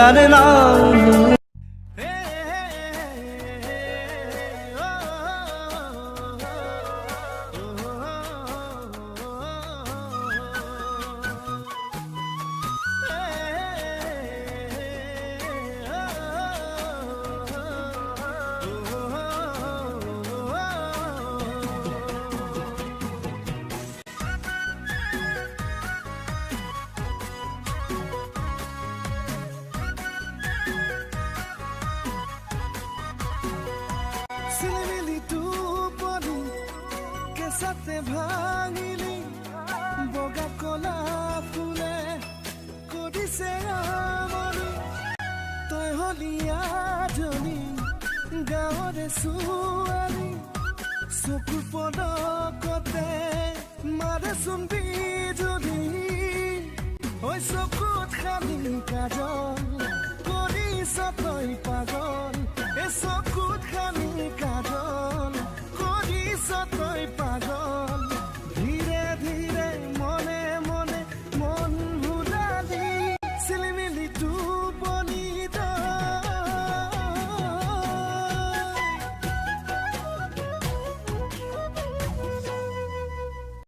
জানে না কেঁচাতে ভাঙিলি বগা কলা ফুলে কৰিছে আমনি তই হলি আজনী গাঁৱৰে ছোৱালী চকুৰ পদকতে মাৰেচোন বিজুলী ঐ চকুত খালি কাজল কৰিছ তই পাগল এই চকুত খালি কাজল কৰিছ তই